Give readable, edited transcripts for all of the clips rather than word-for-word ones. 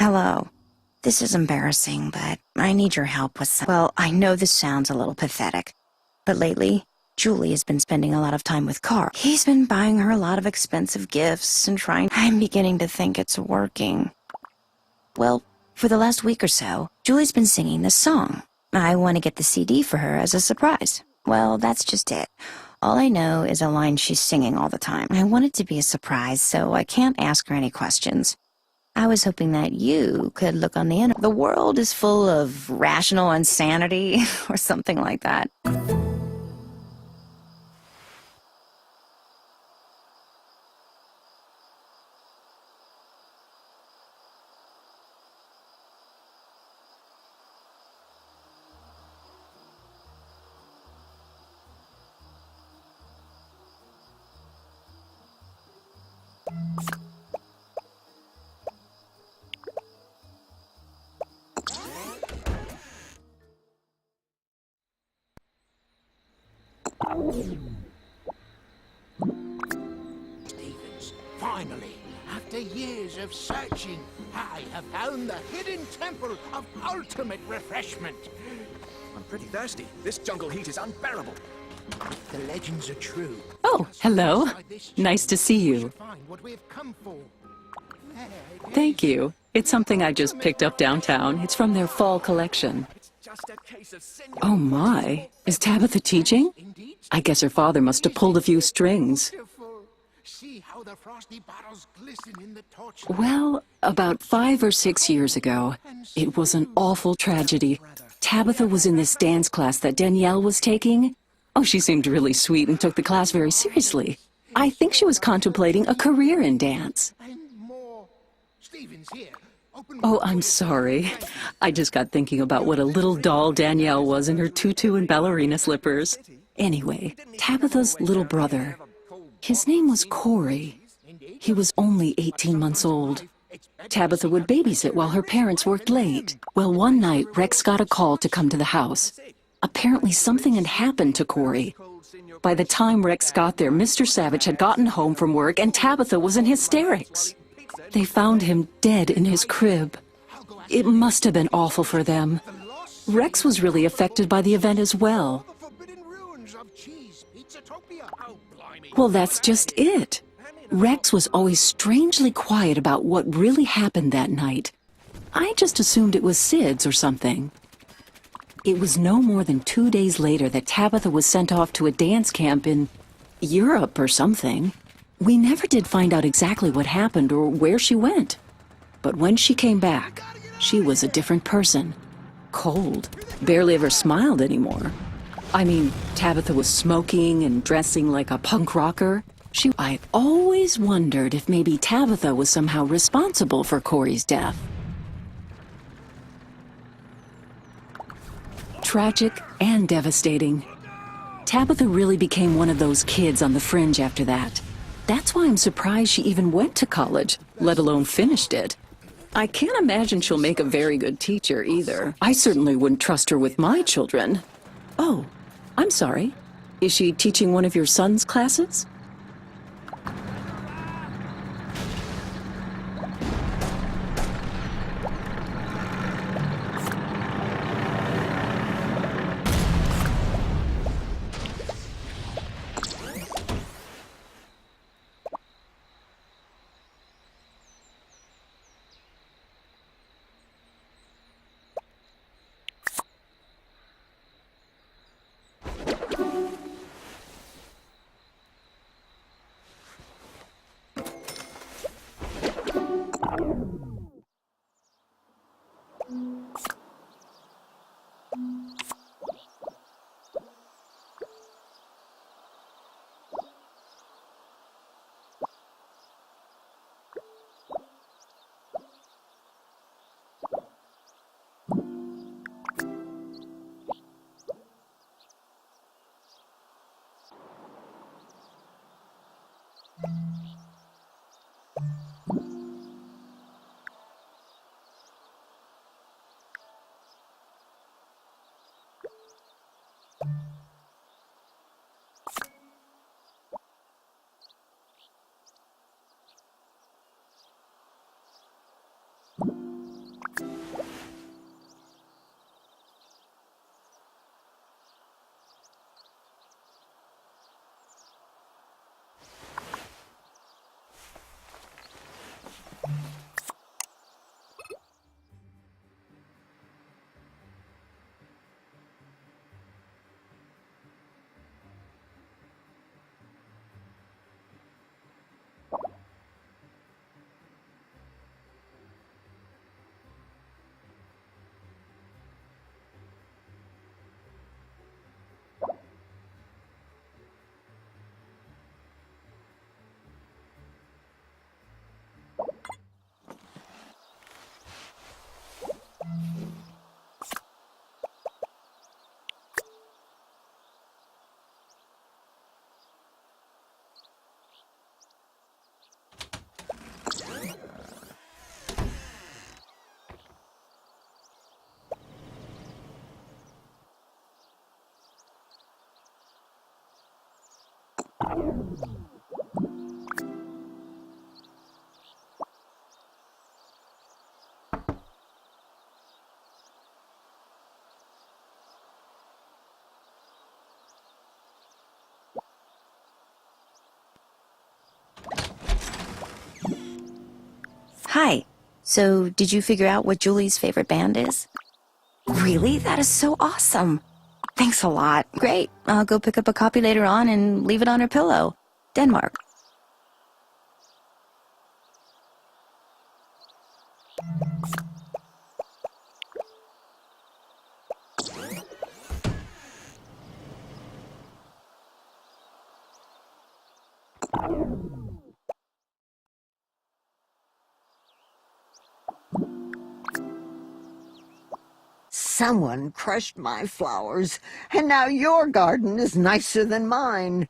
Hello. This is embarrassing, but I need your help with some... Well, I know this sounds a little pathetic, but lately, Julie has been spending a lot of time with Carl. He's been buying her a lot of expensive gifts and trying... I'm beginning to think it's working. Well, for the last week or so, Julie's been singing this song. I want to get the CD for her as a surprise. Well, that's just it. All I know is a line she's singing all the time. I want it to be a surprise, so I can't ask her any questions. I was hoping that you could look on the internet. The world is full of rational insanity, or something like that. Stevens, finally, after years of searching, I have found the hidden temple of ultimate refreshment. I'm pretty thirsty. This jungle heat is unbearable. The legends are true. Oh, hello. Nice to see you. Find what we have come for. Thank you. It's something I just picked up downtown. It's from their fall collection. It's just a case of senor. Oh my, is Tabitha teaching? I guess her father must have pulled a few strings. Beautiful. See how the frosty bottles glisten in the torchlight. Well, about 5 or 6 years ago, it was an awful tragedy. Tabitha was in this dance class that Danielle was taking. Oh, she seemed really sweet and took the class very seriously. I think she was contemplating a career in dance. And more. Stevens here. Open Oh, I'm sorry. I just got thinking about what a little doll Danielle was in her tutu and ballerina slippers. Anyway, Tabitha's little brother, his name was Corey. He was only 18 months old. Tabitha would babysit while her parents worked late. Well, one night, Rex got a call to come to the house. Apparently something had happened to Corey. By the time Rex got there, Mr. Savage had gotten home from work and Tabitha was in hysterics. They found him dead in his crib. It must have been awful for them. Rex was really affected by the event as well. the forbidden ruins of cheese pizzatopia. Oh, blimey. Well, that's just it. Rex was always strangely quiet about what really happened that night. I just assumed it was SIDS or something. It was no more than 2 days later that Tabitha was sent off to a dance camp in Europe or something. We never did find out exactly what happened or where she went. But when she came back, she was a different person. Cold. Barely ever smiled anymore. I mean, Tabitha was smoking and dressing like a punk rocker. I always wondered if maybe Tabitha was somehow responsible for Corey's death. Tragic and devastating. Tabitha really became one of those kids on the fringe after that. That's why I'm surprised she even went to college, let alone finished it. I can't imagine she'll make a very good teacher either. I certainly wouldn't trust her with my children. Oh, I'm sorry. Is she teaching one of your son's classes? Hi. So, did you figure out what Julie's favorite band is? Really? That is so awesome. Thanks a lot. Great. I'll go pick up a copy later on and leave it on her pillow. Denmark. Someone crushed my flowers, and now your garden is nicer than mine.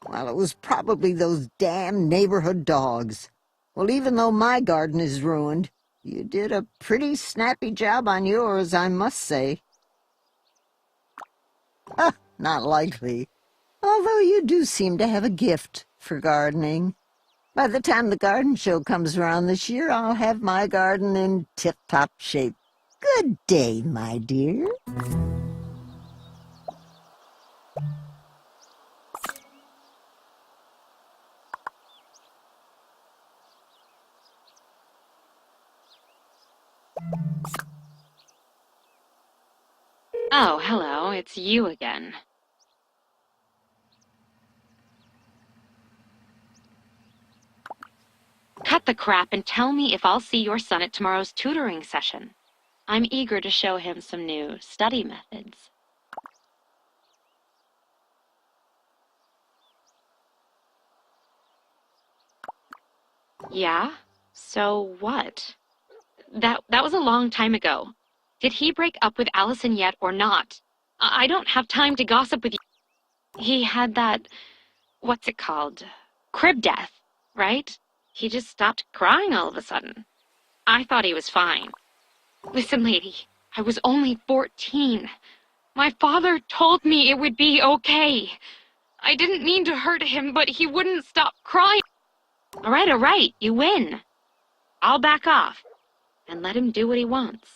Well, it was probably those damn neighborhood dogs. Well, even though my garden is ruined, you did a pretty snappy job on yours, I must say. Not likely. Although you do seem to have a gift for gardening. By the time the garden show comes around this year, I'll have my garden in tip-top shape. Good day, my dear. Oh, hello, it's you again. Cut the crap and tell me if I'll see your son at tomorrow's tutoring session. I'm eager to show him some new study methods. Yeah? So what? That was a long time ago. Did he break up with Allison yet or not? I don't have time to gossip with you. He had that, what's it called? Crib death, right? He just stopped crying all of a sudden. I thought he was fine. Listen, lady, I was only 14. My father told me it would be okay. I didn't mean to hurt him, but he wouldn't stop crying. All right, you win. I'll back off and let him do what he wants.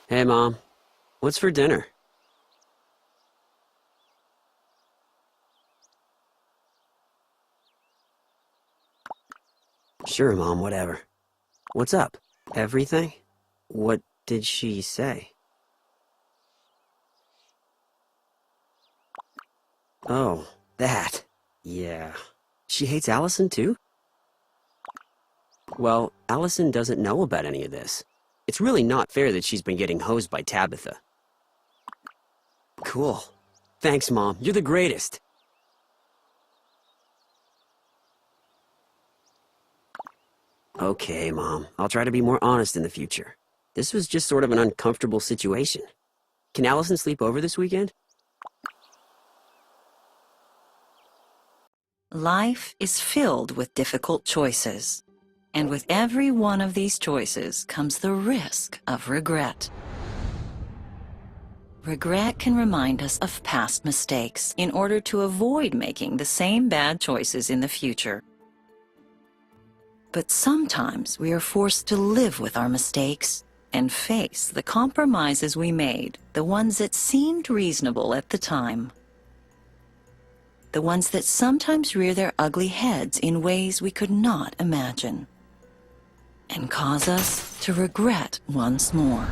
Hey, Mom. What's for dinner? Sure, Mom, whatever. What's up? Everything? What did she say? Oh, that. Yeah. She hates Allison, too? Well, Allison doesn't know about any of this. It's really not fair that she's been getting hosed by Tabitha. Cool. Thanks, Mom. You're the greatest. Okay, Mom. I'll try to be more honest in the future. This was just sort of an uncomfortable situation. Can Allison sleep over this weekend? Life is filled with difficult choices. And with every one of these choices comes the risk of regret. Regret can remind us of past mistakes in order to avoid making the same bad choices in the future. But sometimes we are forced to live with our mistakes and face the compromises we made, the ones that seemed reasonable at the time. The ones that sometimes rear their ugly heads in ways we could not imagine, and cause us to regret once more.